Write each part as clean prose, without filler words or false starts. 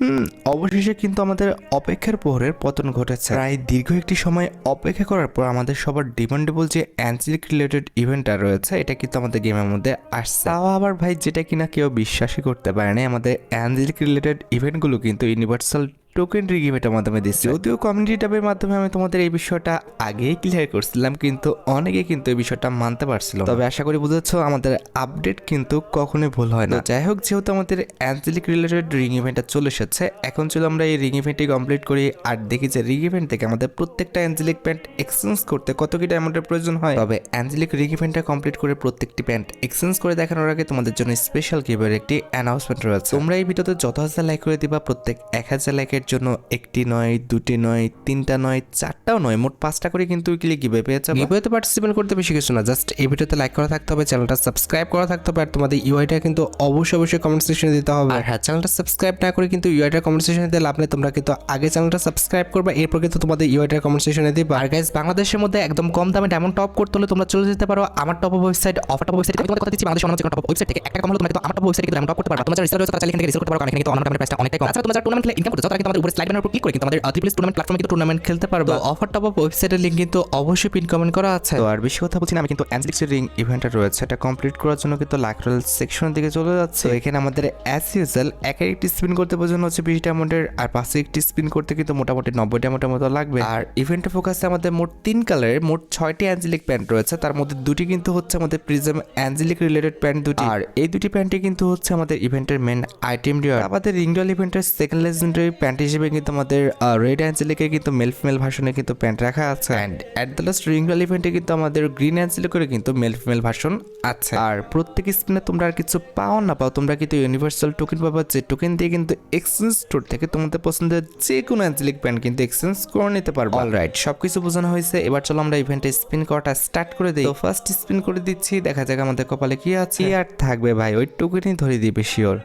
হুম, অবশেষে কিন্তু আমাদের অপেক্ষার প্রহরের পতন ঘটেছে। প্রায় দীর্ঘ একটি সময় অপেক্ষা করার পর আমাদের সবার ডিমান্ডেবল যে অ্যাঞ্জেলিক রিলেটেড ইভেন্টটা রয়েছে এটা কিন্তু আমাদের গেমের মধ্যে আসছে। তাও আবার ভাই যেটা কিনা কেউ বিশ্বাসই করতে পারে না, আমাদের অ্যাঞ্জেলিক রিলেটেড ইভেন্টগুলো কিন্তু ইউনিভার্সাল টোকেন রিগিভেটের মাধ্যমে দিচ্ছে। যদিও কমিউনিটি ট্যাবের মাধ্যমে আমি তোমাদের এই বিষয়টা আগেই ক্লিয়ার করছিলাম, কিন্তু অনেকে কিন্তু এই বিষয়টা মানতে পারছিল না। তবে আশা করি বুঝেছো আমাদের আপডেট কিন্তু কখনোই ভুল হয় না। তো যাই হোক, যেহেতু আমাদের অ্যাঞ্জেলিক রিলেটেড রিং ইভেন্টটা চলে এসেছে, এখন চলো আমরা এই রিং ইভেন্টটি কমপ্লিট করি আর দেখি যে রিং ইভেন্ট থেকে আমাদের প্রত্যেকটা অ্যাঞ্জেলিক প্যান্ট এক্সচেঞ্জ করতে কত কি ডায়মন্ডের প্রয়োজন হয়। তবে অ্যাঞ্জেলিক রিং ইভেন্টটা কমপ্লিট করে প্রত্যেকটি প্যান্ট এক্সচেঞ্জ করে দেখানোর আগে তোমাদের জন্য স্পেশাল গিভের একটি অ্যানাউন্সমেন্ট রয়েছে। তোমরা এই ভিডিওতে যত হাজার লাইক করে দিবা, প্রত্যেক 1000 লাইকের জন্য একটি নয়, দুটি নয়, তিনটা নয়, চারটাও নয়, মোট 5টা করে কিন্তু উইকলি গিভে পেয়ে যাবে। গিভেতে পার্টিসিপেট করতে বেশি কিছু না, জাস্ট এই ভিডিওতে লাইক করা থাকতে হবে, চ্যানেলটা সাবস্ক্রাইব করা থাকতে হবে, আর তোমাদের ইউআইটা কিন্তু অবশ্যই কমেন্ট সেকশনে দিতে হবে। আর হ্যাঁ, চ্যানেলটা সাবস্ক্রাইব না করে কিন্তু ইউআইটা কমেন্ট সেকশনে দিতে লাভ নেই। তোমরা কিন্তু আগে চ্যানেলটা সাবস্ক্রাইব করবে, এরপর কিন্তু তোমাদের ইউআইটা কমেন্ট সেকশনে দিবা। আর গাইস, বাংলাদেশের মধ্যে একদম কম দামে ডায়মন্ড টপ করতে হলে তোমরা চলে যেতে পারো আমার top website, offer top website. আমি তোমাদের কথা দিচ্ছি, বাংলাদেশের অন্য কোনো টপ ওয়েবসাইট থেকে একটা কম হলো তোমরা কিন্তু আমার টপ ওয়েবসাইট থেকে ডায়মন্ড টপ করতে পারবে। তোমরা যারা রিসেল রয়েছে তারা চাইলে এখান থেকে রিসেল করতে পারো, কারণ এখানে কিন্তু অন্য টপের প্রাইসটা অনেকটাই কম। আচ্ছা, তোমরা যারা টুর্নামেন্ট খেলে ইনকাম করতে চাও তারা কিন্তু আমাদের উপরে স্লাইড ব্যানারের উপর ক্লিক করে কিন্তু আমাদের ট্রিপল টুর্নামেন্ট প্ল্যাটফর্মে কিন্তু টুর্নামেন্ট খেলতে পারবে। তো অফার টপ আপ ওয়েবসাইটের লিংক কিন্তু অবশ্যই পিন কমেন্ট করা আছে। তো আর বেশি কথা বলছি না, আমি কিন্তু অ্যাঞ্জেলিক রিং ইভেন্টটা রয়েছে এটা কমপ্লিট করার জন্য কিন্তু লাইকরাল সেকশনের দিকে চলে যাচ্ছে। তো এখানে আমাদের অ্যাজ ইউজুয়াল একের একটি স্পিন করতে প্রয়োজন হচ্ছে 20 ডায়মন্ডের, আর 5 একটি স্পিন করতে কিন্তু মোটামুটি 90 ডায়মন্ডের মতো লাগবে। আর ইভেন্টে ফোকাসে আমাদের মোট 3 কালারের মোট 6টি অ্যাঞ্জেলিক প্যান্ট রয়েছে, তার মধ্যে দুটি কিন্তু হচ্ছে আমাদের প্রিজম অ্যাঞ্জেলিক রিলেটেড প্যান্ট দুটি, আর এই দুটি প্যান্টই কিন্তু হচ্ছে আমাদের ইভেন্টের মেন আইটেম ডিয়ার। আমাদের রিংডল ইভেন্টের সেকেন্ড লেজেন্ডারি প্যান্ট হিসেবে কিন্তু আমাদের রেড অ্যাঞ্জেলিকের কিন্তু মেল ফিমেল ভার্সনে কিন্তু প্যান্ট রাখা আছে, অ্যান্ড অ্যাট দ্য লাস্ট রিংডল ইভেন্টে কিন্তু আমাদের গ্রিন অ্যাঞ্জেলিকের কিন্তু মেল ফিমেল ভার্সন আছে। আর প্রত্যেক স্পিনে তোমরা আর কিছু পাও না পাও, তোমরা কিন্তু ইউনিভার্সাল টোকেন পাবা, যে টোকেন দিয়ে কিন্তু এক্সচেঞ্জ স্টোর থেকে তোমাদের পছন্দের যে কোনো অ্যাঞ্জেলিক প্যান্ট কিন্তু এক্সচেঞ্জ করে নিতে পারবো। অলরাইট, সবকিছু বোঝানো হয়েছে, এবার চলো আমরা ইভেন্টে স্পিন করাটা স্টার্ট করে দিই। তো ফার্স্ট স্পিন করে দিচ্ছি, দেখা যাক আমাদের কপালে কি আছে। আর থাকবে ভাই, ওই টোকেনই ধরে দিবে শিওর।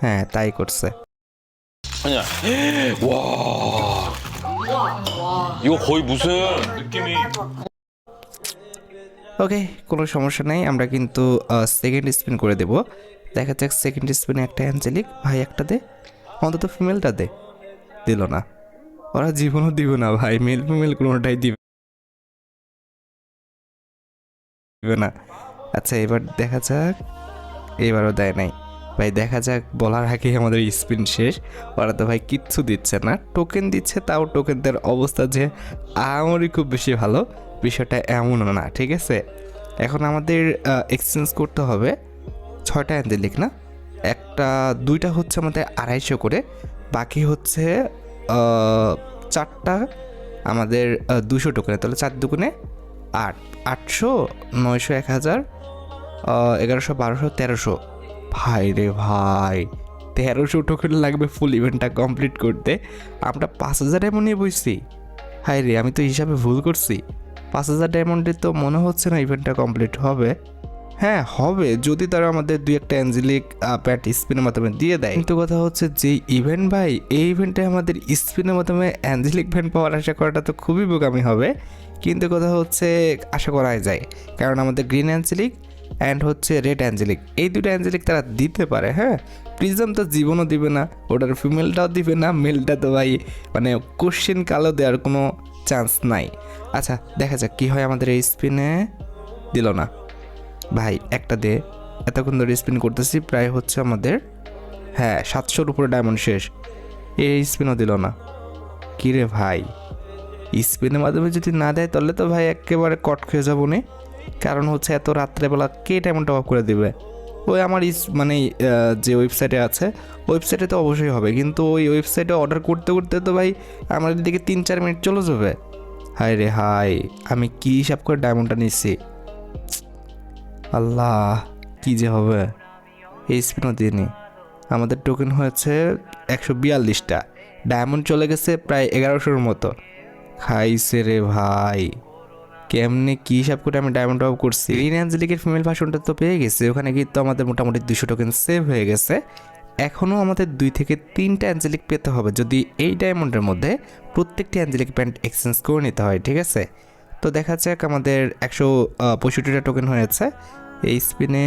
হ্যাঁ, তাই করছে। 아니야. 와. 이거 거의 무슨 느낌이. ওকে, কোনো সমস্যা নেই, আমরা কিন্তু সেকেন্ড স্পিন করে দেব। দেখা যাক সেকেন্ড স্পিনে একটা অ্যাঞ্জেলিক, ভাই একটা দে, অন্তত ফিমেলটা দে। দিল না, ওরা জীবনও দিব না ভাই, মেল ফিমেল কোনোটাই দিবে না। আচ্ছা, এবার দেখা যাক, এবারও দেয় নাই ভাই। দেখা যাক, বলার আগে আমাদের স্পিন শেষ। ওরা তো ভাই কিচ্ছু দিচ্ছে না, টোকেন দিচ্ছে, তাও টোকেনদের অবস্থা যে আমারই খুব বেশি ভালো, বিষয়টা এমনও না। ঠিক আছে, এখন আমাদের এক্সচেঞ্জ করতে হবে 6টা অ্যাঞ্জেলিক না, দুইটা হচ্ছে আমাদের 250 করে, বাকি হচ্ছে 4টা আমাদের 200 টোকেনে। তাহলে 4 দুগুণে 8, 800, 900, 1000, 1100, 1200, 1300। ভাই রে ভাই, 1300 টোকেন লাগবে ফুল ইভেন্টটা কমপ্লিট করতে। আমরা 5000 ডায়মন্ড নিয়ে বসছি। হাই রে, আমি তো হিসাবে ভুল করছি। 5000 ডায়মন্ডে তো মনে হচ্ছে না ইভেন্টটা কমপ্লিট হবে। হ্যাঁ হবে, যদি তারা আমাদের 2-1টা অ্যাঞ্জেলিক প্যাট স্পিনের মাধ্যমে দিয়ে দেয়। কিন্তু কথা হচ্ছে যে ইভেন্ট ভাই, এই ইভেন্টে আমাদের স্পিনের মাধ্যমে অ্যাঞ্জেলিক প্যান্ট পাওয়ার আশা করাটা তো খুবই বোকামি হবে। কিন্তু কথা হচ্ছে আশা করাই যায়, কারণ আমাদের গ্রিন অ্যাঞ্জেলিক অ্যান্ড হচ্ছে রেড অ্যাঞ্জেলিক, এই দুটো অ্যাঞ্জেলিক তারা দিতে পারে। হ্যাঁ, প্রিজম তো জীবনও দিবে না, ওটার ফিমেলটাও দিবে না, মেলটা তো ভাই মানে কোশ্চেন কালো দেওয়ার কোনো চান্স নাই। আচ্ছা, দেখা যাক কী হয় আমাদের এই স্পিনে। দিল না ভাই, একটা দে। এতক্ষণ ধরে স্পিন করতেছি, প্রায় হচ্ছে আমাদের 700-র উপরে ডায়মন্ড শেষ, এই স্পিনও দিল না। কী রে ভাই, স্পিনের মাধ্যমে যদি না দেয় তাহলে তো ভাই একেবারে কট খেয়ে যাবো নে, কারণ হচ্ছে এত রাত্রেবেলা কে ডায়মন্ড টপ আপ করে দেবে। ওই আমার মানে যে ওয়েবসাইটে আছে, ওয়েবসাইটে তো অবশ্যই হবে, কিন্তু ওই ওয়েবসাইটে অর্ডার করতে করতে তো ভাই আমার দিকে 3-4 মিনিট চলে যাবে। হায় রে হাই, আমি কী হিসাব করে ডায়মন্ডটা নিচ্ছি, আল্লাহ কি যে হবে। এই স্পিনও দিইনি, আমাদের টোকেন হয়েছে 142টা, ডায়মন্ড চলে গেছে প্রায় 1100-র মতো। খাইছে রে ভাই, কেমনে কী হিসাব করে আমি ডায়মন্ড টপ করছি। গ্রিন অ্যাঞ্জেলিকের ফিমেল ভার্সনটা তো পেয়ে গেছে, ওখানে কিন্তু আমাদের মোটামুটি 200 টোকেন সেভ হয়ে গেছে। এখনও আমাদের 2 থেকে 3টা অ্যাঞ্জেলিক পেতে হবে, যদি এই ডায়মন্ডের মধ্যে প্রত্যেকটি অ্যাঞ্জেলিক প্যান্ট এক্সচেঞ্জ করে নিতে হয়। ঠিক আছে, তো দেখা যাক, আমাদের 165টা টোকেন হয়েছে। এই স্পিনে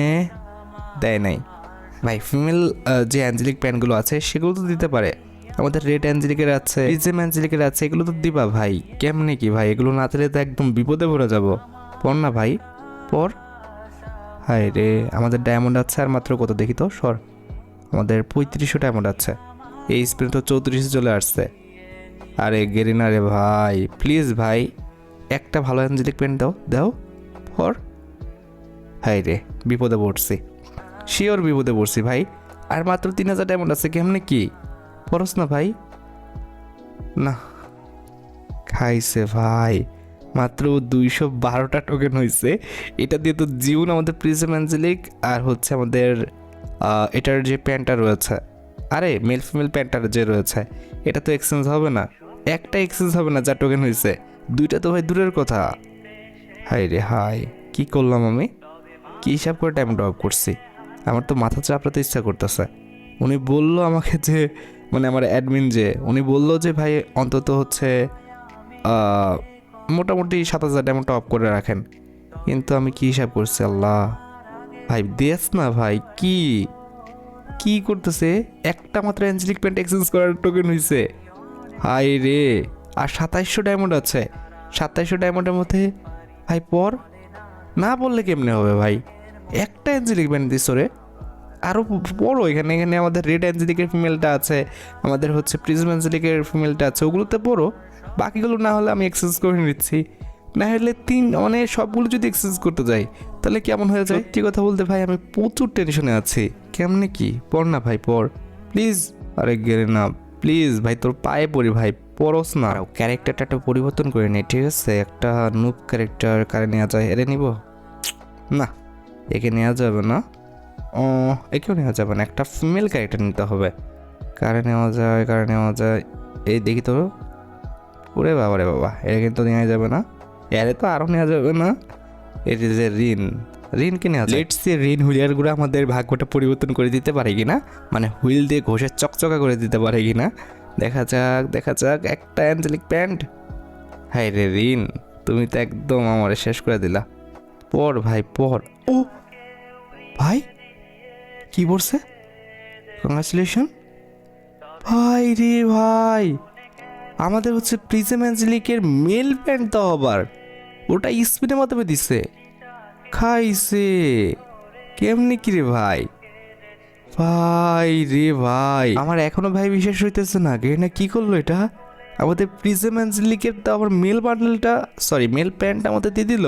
দেয় নাই ভাই, ফিমেল যে অ্যাঞ্জেলিক প্যান্টগুলো আছে সেগুলো তো দিতে পারে, আমাদের রেড অ্যাঞ্জেলিকের আছে, প্রিজম অ্যাঞ্জেলিকের আছে, এগুলো তো দিবা ভাই। কেমনে কি ভাই, এগুলো না দিলে তো একদম বিপদে পড়ে যাব। পর না ভাই, পর। হায় রে, আমাদের ডায়মন্ড আছে আর মাত্র কত দেখি তো, সর। আমাদের 3500 ডায়মন্ড আছে, এই স্পিন তো 34 চলে আসছে। আরে গেরিনা রে ভাই, প্লিজ ভাই একটা ভালো অ্যাঞ্জেলিক পেন দাও, দাও পর। হায় রে, বিপদে পড়ছি, শিওর বিপদে পড়ছি ভাই। আর মাত্র 3000 ডায়মন্ড আছে, কেমনে কি পরস না ভাই। না, খাইছে ভাই, মাত্র 212টা টোকেন হয়েছে। এটা দিয়ে তো জিউন, আমাদের প্রিজম অ্যাঞ্জেলিক আর হচ্ছে আমাদের এটার যে প্যান্টটা রয়েছে, আরে মেল ফিমেল প্যান্টটার যে রয়েছে, এটা তো এক্সচেঞ্জ হবে না। একটা এক্সচেঞ্জ হবে না, যা টোকেন হয়েছে। দুইটা তো ভাই দূরের কথা। হাই রে হাই, কি করলাম আমি, কি হিসাব করে টাইম ড্রপ করছি। আমার তো মাথা চাপড়াতে ইচ্ছা করতেছে। উনি বললো আমাকে যে, মানে আমার অ্যাডমিন যে, উনি বললো যে ভাই অন্তত হচ্ছে মোটামুটি 7000 ডায়মন্ড টপ করে রাখেন। কিন্তু আমি কি হিসাব করছি, আল্লাহ ভাই দেস না ভাই, কি কি করতেছে। একটা মাত্র অ্যাঞ্জেলিক প্যান্ট এক্সচেঞ্জ করার টোকেন হয়েছে। হাই রে, আর 2700 ডায়মন্ড আছে। 2700 ডায়মন্ডের মধ্যে ভাই পর না বললে কেমনে হবে ভাই। একটা অ্যাঞ্জেলিক প্যান্ট দিস রে, আরও বড়। এখানে এখানে আমাদের রেড অ্যাঞ্জেলিকের ফিমেলটা আছে, আমাদের হচ্ছে প্রিজম অ্যাঞ্জেলিকের ফিমেলটা আছে, ওগুলোতে বড়। বাকিগুলো না হলে আমি এক্সচেঞ্জ করে নিচ্ছি, না হলে মানে সবগুলো যদি এক্সচেঞ্জ করতে যাই তাহলে কেমন হয়ে যায়। সত্যি কথা বলতে ভাই আমি প্রচুর টেনশনে আছি। কেমনে কি, পড় না ভাই পড় প্লিজ। আরে গেলে না প্লিজ ভাই, তোর পায়ে পড়ি ভাই, পড়স না। ক্যারেক্টারটা একটু পরিবর্তন করে নি, ঠিক আছে? একটা নুব ক্যারেক্টার কারে নেওয়া যায়, এরে নিব না, একে নেওয়া যাবে না। ও, একেও নেওয়া যাবে না, একটা ফিমেল ক্যারেক্টার নিতে হবে। কারে নেওয়া যায়, কারে নেওয়া যায়, এই দেখি তো। ওরে বাবা রে বাবা, এটা কিন্তু নেওয়া যাবে না, এরে তো আরও নেওয়া যাবে না। এটি যে ঋণকে নেওয়া যায়। লেটস সি ঋণ হুইলারগুলো আমাদের ভাগ্যটা পরিবর্তন করে দিতে পারে কিনা, মানে হুইল দিয়ে ঘষে চকচকা করে দিতে পারে কিনা। দেখা যাক দেখা যাক। একটা অ্যাঞ্জেলিক প্যান্ট। হাই রে ঋণ, তুমি তো একদম আমার শেষ করে দিলা। পর ভাই পর। ও ভাই, কি বলছে? কংগ্রাচুলেশন ভাই রে ভাই, আমাদের হচ্ছে প্রিজম অ্যাঞ্জেলিকের মেল প্যান্ট তো আবার, ওটা স্পিনের মাধ্যমে দিছে। খাইছে কেমনি কি রে ভাই, ভাই রে ভাই, আমার এখনো ভাই বিশ্বাস হইতেছে না। গেনা কি করলো এটা, আমাদের প্রিজম অ্যাঞ্জেলিকের তো আবার মেল বান্ডেলটা, সরি মেল প্যান্ট আমাদের দিয়ে দিল।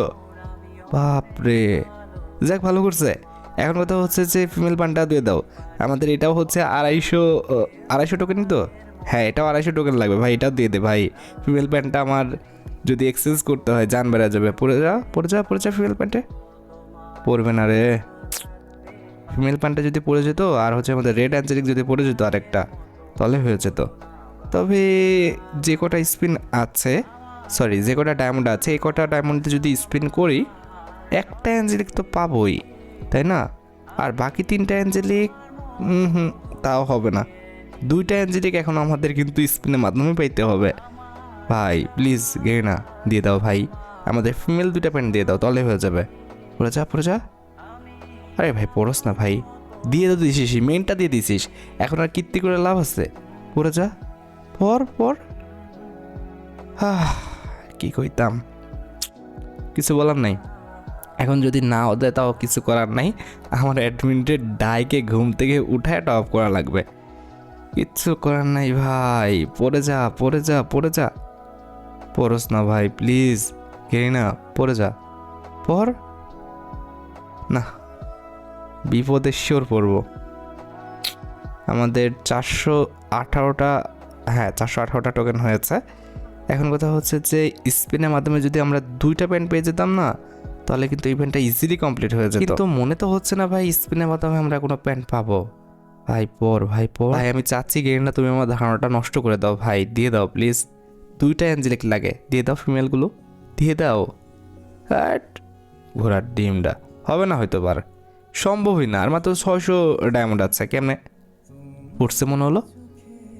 বাপরে, যাক ভালো করছে। এখন কথা হচ্ছে যে ফিমেল প্যান্টটা দিয়ে দাও। আমাদের এটাও হচ্ছে 250 টোকেনই তো, হ্যাঁ এটাও 250 টোকেন লাগবে ভাই, এটাও দিয়ে দে ভাই। ফিমেল প্যান্টটা আমার যদি এক্সচেঞ্জ করতে হয় জান বেড়া যাবে। পরে যা পরে যা পরে যা, ফিমেল প্যান্টে পরবে না রে। ফিমেল প্যান্টটা যদি পরে যেত আর হচ্ছে আমাদের রেড অ্যাঞ্জেলিক যদি পরে যেত আরেকটা, তাহলে হয়ে যেত। তবে যে কটা স্পিন আছে, সরি যে কটা ডায়মন্ড আছে, এই কটা ডায়মন্ডে যদি স্পিন করি একটা অ্যাঞ্জেলিক তো পাবোই, তাই না? আর বাকি 3টা অ্যাঞ্জেলিক তাও হবে না। 2টা অ্যাঞ্জেলিক এখন আমাদের কিন্তু স্পিনের মাধ্যমে পাইতে হবে। ভাই প্লিজ গেনা দিয়ে দাও ভাই, আমাদের ফিমেল 2টা প্যান্ট দিয়ে দাও, তাহলে হয়ে যাবে। পরে যা পরে যা। আরে ভাই পড়স না ভাই, দিয়ে তো দিছিস, মেনটা দিয়ে দিছিস, এখন আর কীর্তি করে লাভ আছে। পরে যা, পর পর। কি কইতাম, কিছু বলার নাই। এখন যদি নাও দেয় তাও কিছু করার নাই, আমার অ্যাডমিনের ডাইকে ঘুম থেকে উঠায় টপ করা লাগবে। কিচ্ছু করার নাই ভাই, পড়ে যা পড়ে যা পড়ে যা। পড়স না ভাই প্লিজ, ঘেরি না, পড়ে যা পর। না, বিপদে শিওর পড়বো। আমাদের 418টা, হ্যাঁ 418টা টোকেন হয়েছে। এখন কথা হচ্ছে যে স্পিনের মাধ্যমে যদি আমরা 2টা প্যান্ট পেয়ে যেতাম না, তাহলে কিন্তু ইভেন্টটা ইজিলি কমপ্লিট হয়ে যেত। কিন্তু মনে তো হচ্ছে না ভাই স্পিনের মাধ্যমে আমরা কোনো প্যান্ট পাবো। ভাই পর ভাই পর ভাই, আমি চাচ্ছি গেরিনা তুমি আমার ধারণাটা নষ্ট করে দাও ভাই, দিয়ে দাও প্লিজ। 2টা অ্যাঞ্জেলিক লাগে, দিয়ে দাও ফিমেলগুলো, দিয়ে দাও। হ্যাট ঘোড়ার ডিমটা হবে না, হয়তো বার সম্ভবই না। আর মাত্র 600 ডায়মন্ড আছে, কেমনে পড়ছে মনে হলো?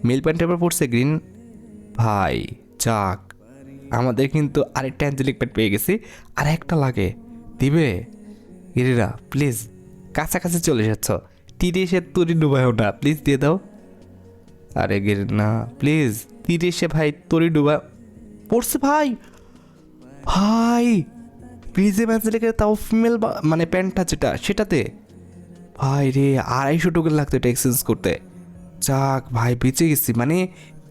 মিল প্যান্টের পর পড়ছে গ্রিন। ভাই যাক, আমাদের কিন্তু আরেকটা অ্যাঞ্জেলিক প্যান্ট পেয়ে গেছি, আর একটা লাগে, দিবে গিরিরা প্লিজ। কাছাকাছি চলে যাচ্ছ, তীরে এসে তুরি ডুবায়ও না, প্লিজ দিয়ে দাও। আরে গির না প্লিজ, তীরে এসে ভাই তরি ডুবা পড়ছে ভাই। ভাই প্রিজে ম্যাচ লেগে তাও ফিমেল মানে প্যান্টটা যেটা সেটাতে ভাই রে 250 টোকেন লাগতো এটা এক্সচেঞ্জ করতে। যাক ভাই বেঁচে গেছি, মানে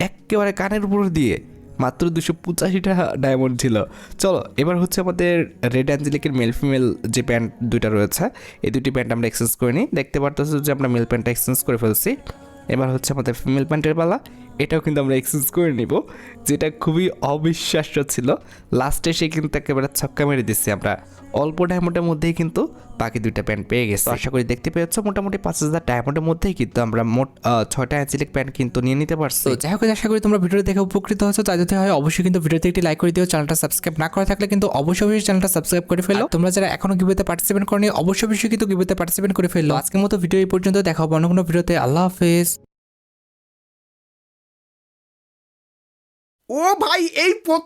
একেবারে কানের উপর দিয়ে মাত্র 285টা ডায়মন্ড ছিল। চলো এবার হচ্ছে আমাদের রেড অ্যাঞ্জেলিকের মেল ফিমেল যে প্যান্ট দুইটা রয়েছে এই দুটি প্যান্ট আমরা এক্সচেঞ্জ করে নিই। দেখতে পারতেছো যে আমরা মেল প্যান্টটা এক্সচেঞ্জ করে ফেলছি। এবার হচ্ছে আমাদের ফিমেল প্যান্টের পালা, এটাও কিন্তু আমরা এক্সচেঞ্জ করে নিব, যেটা খুবই অবিশ্বাস্য ছিল। লাস্টে সে কিন্তু একেবারে ছক্কা মেরে দিচ্ছি আমরা, অল্প ডায়মন্ডের মধ্যেই কিন্তু বাকি দুইটা প্যান্ট পেয়ে গেছে। আশা করি দেখতে পেয়েছো মোটামুটি 5000 ডায়মন্ডের মধ্যেই কিন্তু আমরা মোট 6টা অ্যাঞ্জেলিক প্যান্ট কিন্তু নিয়ে নিতে পারছি। তো যাই হোক, আশা করি তোমরা ভিডিও দেখে উপকৃত হয়েছো। তাই যদি হয় অবশ্যই কিন্তু ভিডিওতে একটি লাইক করে দিও। চ্যানেলটা সাবস্ক্রাইব না করা থাকলে কিন্তু অবশ্যই চ্যানেলটা সাবস্ক্রাইব করে ফেলো। তোমরা যারা এখনো গিভওয়েতে পার্টিসিপেট করনি অবশ্যই কিন্তু গিভওয়েতে পার্টিসিপেট করে ফেলো। আজকের মতো ভিডিও এই পর্যন্ত, দেখা হবে অন্য কোনো ভিডিওতে। আল্লাহ হাফেজ। ও ভাই এই